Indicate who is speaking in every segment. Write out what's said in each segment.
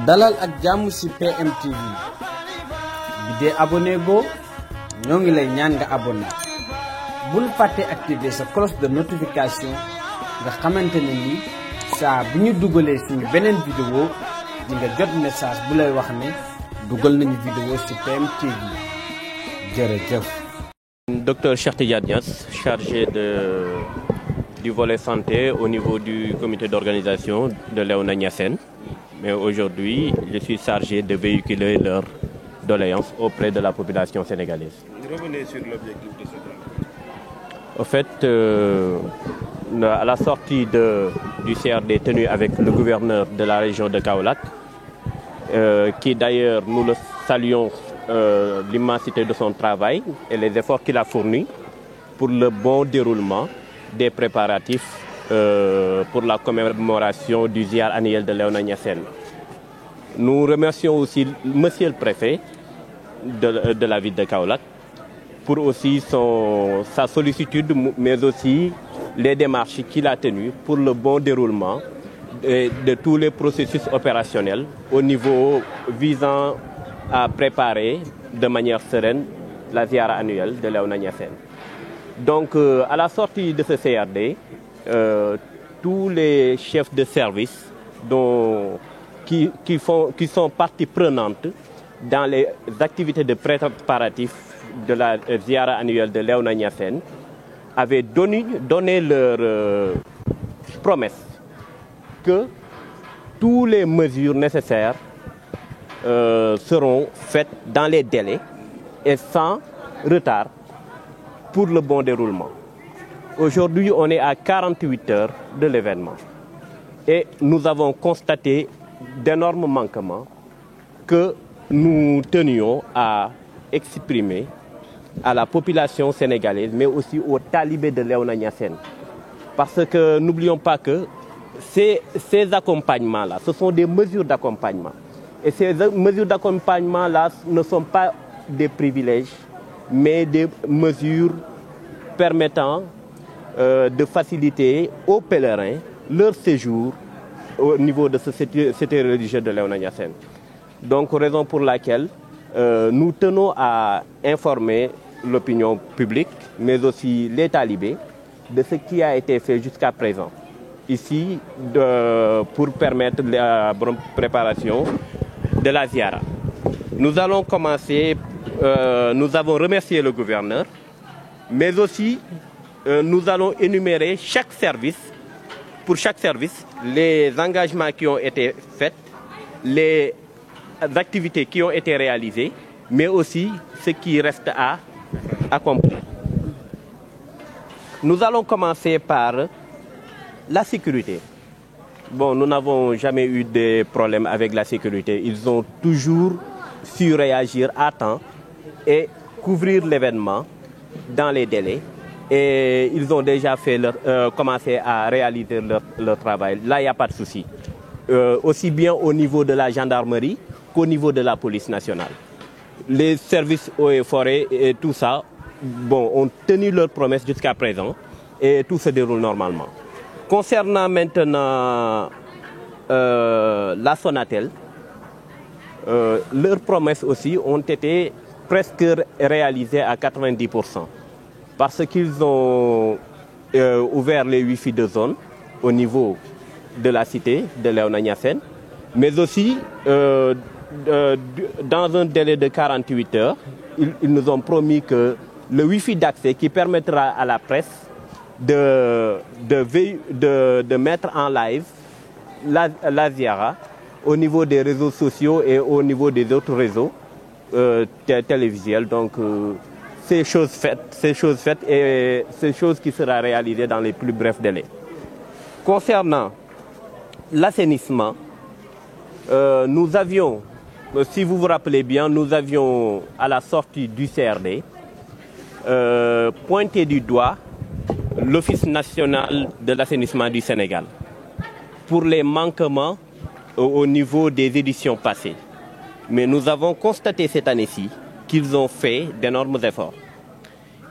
Speaker 1: dalal ak jàmm ci PMTV bi dee abonné go ñoo ngi lay ñaan nga abonné bul fàtte activer sa cloche de notification nga xamante ne ni saa bu ñu dugalee suñu beneen vidéo di nga jot message bu lay wax ne dugal nañu vidéo ci PMTV jërëjëf.
Speaker 2: Docteur Cheikh Tidiane Niass, chargé du volet santé au niveau du comité d'organisation de Léona Niassène. Mais aujourd'hui, je suis chargé de véhiculer leurs doléances auprès de la population sénégalaise.
Speaker 3: Revenez sur l'objectif de ce travail.
Speaker 2: Au fait, à la sortie du CRD tenu avec le gouverneur de la région de Kaolack, qui d'ailleurs nous le saluons l'immensité de son travail et les efforts qu'il a fournis pour le bon déroulement des préparatifs pour la commémoration du ziar annuel de Léona Niassène. Nous remercions aussi Monsieur le Préfet de la ville de Kaolack pour aussi sa sollicitude, mais aussi les démarches qu'il a tenues pour le bon déroulement de tous les processus opérationnels au niveau visant à préparer de manière sereine la ziara annuelle de Léona Niassène. Donc, à la sortie de ce CRD, tous les chefs de service qui sont partie prenante dans les activités de préparatifs de la ziara annuelle de Léona Niassène avaient donné leur promesse que toutes les mesures nécessaires seront faites dans les délais et sans retard pour le bon déroulement. Aujourd'hui, on est à 48 heures de l'événement et nous avons constaté d'énormes manquements que nous tenions à exprimer à la population sénégalaise, mais aussi aux talibés de Léona Niassène. Parce que n'oublions pas que ces accompagnements-là, ce sont des mesures d'accompagnement. Et ces mesures d'accompagnement-là ne sont pas des privilèges, mais des mesures permettant de faciliter aux pèlerins leur séjour au niveau de ce cité religieux de Léona Niassène. Donc, raison pour laquelle nous tenons à informer l'opinion publique, mais aussi les talibés, de ce qui a été fait jusqu'à présent. Ici, pour permettre la bonne préparation de la ziara. Nous allons commencer, nous avons remercié le gouverneur, mais aussi nous allons énumérer pour chaque service, les engagements qui ont été faits, les activités qui ont été réalisées, mais aussi ce qui reste à accomplir. Nous allons commencer par la sécurité. Bon, nous n'avons jamais eu de problème avec la sécurité. Ils ont toujours su réagir à temps et couvrir l'événement dans les délais. Et ils ont déjà commencé à réaliser leur travail. Là, il n'y a pas de souci. Aussi bien au niveau de la gendarmerie qu'au niveau de la police nationale. Les services eaux et forêts et tout ça, bon, ont tenu leurs promesses jusqu'à présent et tout se déroule normalement. Concernant maintenant la Sonatel, leurs promesses aussi ont été presque réalisées à 90%. Parce qu'ils ont ouvert les Wi-Fi de zone au niveau de la cité de Léona Niassène, mais aussi dans un délai de 48 heures, ils nous ont promis que le Wi-Fi d'accès qui permettra à la presse de mettre en live la ziara au niveau des réseaux sociaux et au niveau des autres réseaux télévisuels. Donc, ces choses faites et ces choses qui seront réalisées dans les plus brefs délais. Concernant l'assainissement, nous avions, si vous vous rappelez bien, nous avions à la sortie du CRD pointé du doigt l'Office national de l'assainissement du Sénégal pour les manquements au niveau des éditions passées. Mais nous avons constaté cette année-ci qu'ils ont fait d'énormes efforts.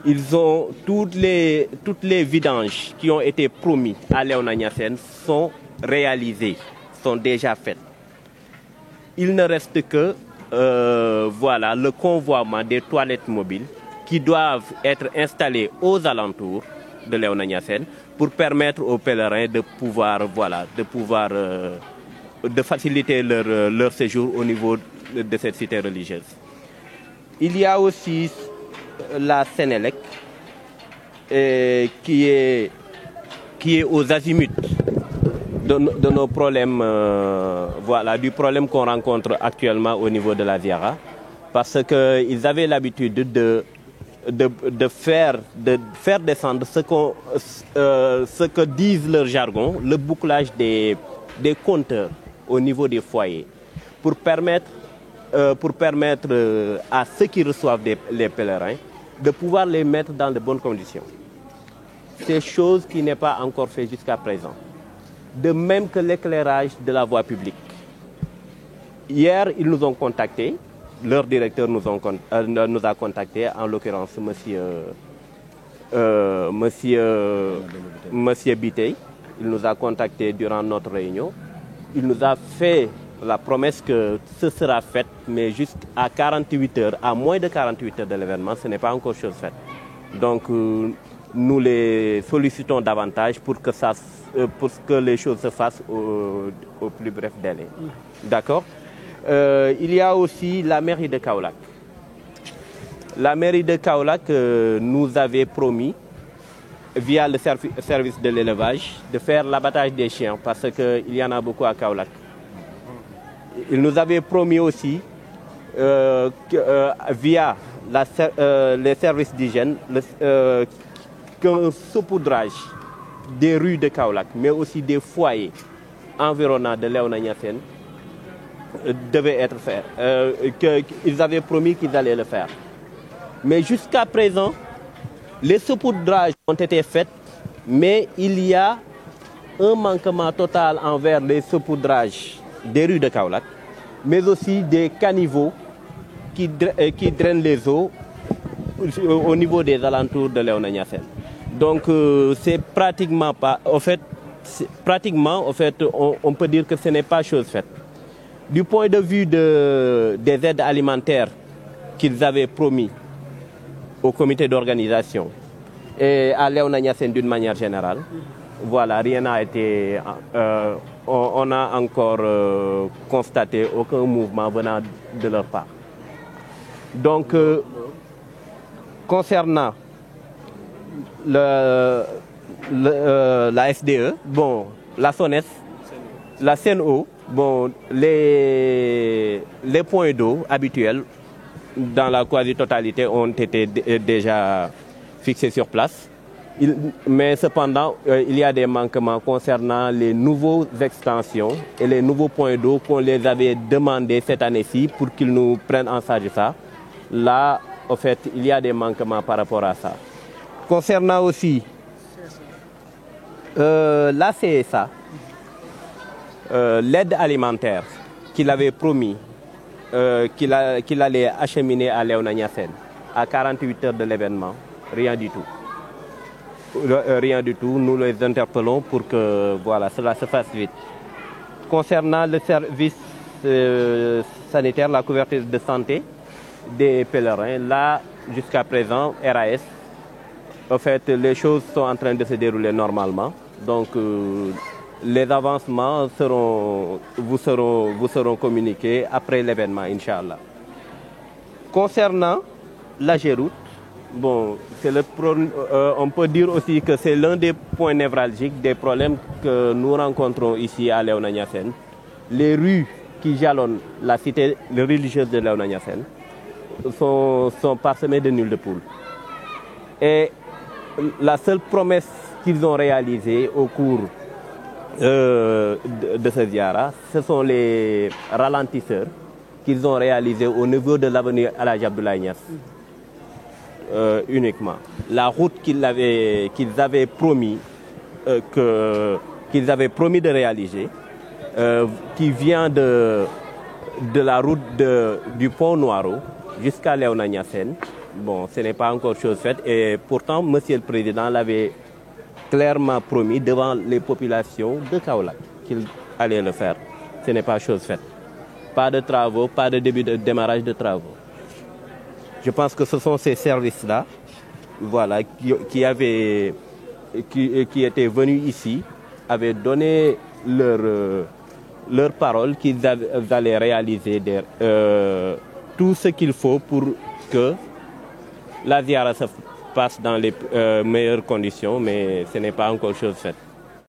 Speaker 2: Ils ont toutes les vidanges qui ont été promis à Léona Niassène sont réalisées, sont déjà faites. Il ne reste que voilà, le convoiement des toilettes mobiles qui doivent être installées aux alentours de Léona Niassène pour permettre aux pèlerins de pouvoir, voilà, de faciliter leur séjour au niveau de cette cité religieuse. Il y a aussi la Sénélec qui est aux azimuts de nos problèmes, voilà, du problème qu'on rencontre actuellement au niveau de la Ziara, parce qu'ils avaient l'habitude de faire descendre ce que disent leur jargon, le bouclage des compteurs au niveau des foyers, pour permettre à ceux qui reçoivent les pèlerins de pouvoir les mettre dans de bonnes conditions. C'est chose qui n'est pas encore faite jusqu'à présent. De même que l'éclairage de la voie publique. Hier, ils nous ont contactés, leur directeur nous a contactés, en l'occurrence monsieur Bitey. Il nous a contactés durant notre réunion. Il nous a fait la promesse que ce sera fait, mais jusqu'à 48 heures, à moins de 48 heures de l'événement, ce n'est pas encore chose faite. Donc, nous les sollicitons davantage pour que les choses se fassent au plus bref délai. D'accord. Il y a aussi la mairie de Kaolack. La mairie de Kaolack nous avait promis, via le service de l'élevage, de faire l'abattage des chiens, parce qu'il y en a beaucoup à Kaolack. Il nous avait promis aussi, via les services d'hygiène, qu'un saupoudrage des rues de Kaolack, mais aussi des foyers environnants de Léona Niassène, devait être fait. Ils avaient promis qu'ils allaient le faire. Mais jusqu'à présent, les saupoudrages ont été faits, mais il y a un manquement total envers les saupoudrages des rues de Kaolack, mais aussi des caniveaux qui drainent les eaux au niveau des alentours de Léona Niassène. Donc c'est pratiquement pas, en fait, on peut dire que ce n'est pas chose faite. Du point de vue des aides alimentaires qu'ils avaient promis au comité d'organisation et à Léona Niassène d'une manière générale, voilà, rien n'a été, on n'a encore constaté aucun mouvement venant de leur part. Donc, concernant la SDE, bon, la SONES, la CNO, bon, les points d'eau habituels dans la quasi-totalité ont été déjà fixés sur place. Mais cependant, il y a des manquements concernant les nouvelles extensions et les nouveaux points d'eau qu'on les avait demandé cette année-ci pour qu'ils nous prennent en charge ça. Là, en fait, il y a des manquements par rapport à ça. Concernant aussi la CSA, l'aide alimentaire qu'il avait promis qu'il allait acheminer à Léona Niassène à 48 heures de l'événement, rien du tout. Rien du tout, nous les interpellons pour que voilà, cela se fasse vite. Concernant le service sanitaire, la couverture de santé des pèlerins, là, jusqu'à présent, RAS, en fait, les choses sont en train de se dérouler normalement. Donc, les avancements vous seront communiqués après l'événement, Inch'Allah. Concernant la Géroute, bon, on peut dire aussi que c'est l'un des points névralgiques des problèmes que nous rencontrons ici à Léona Niassène. Les rues qui jalonnent la cité religieuse de Léona Niassène sont parsemées de nids de poules. Et la seule promesse qu'ils ont réalisée au cours de ce ziara, ce sont les ralentisseurs qu'ils ont réalisés au niveau de l'avenue Alhaji Abdoulaye Niass. Uniquement. La route qu'ils avaient promis de réaliser, qui vient de la route du pont Noiro jusqu'à Léona Niassène, bon, ce n'est pas encore chose faite. Et pourtant, Monsieur le Président l'avait clairement promis devant les populations de Kaolack qu'il allait le faire. Ce n'est pas chose faite. Pas de travaux, pas de début de démarrage de travaux. Je pense que ce sont ces services-là, voilà, qui étaient venus ici, avaient donné leur parole qu'ils allaient réaliser tout ce qu'il faut pour que la ziara se passe dans les meilleures conditions, mais ce n'est pas encore chose faite.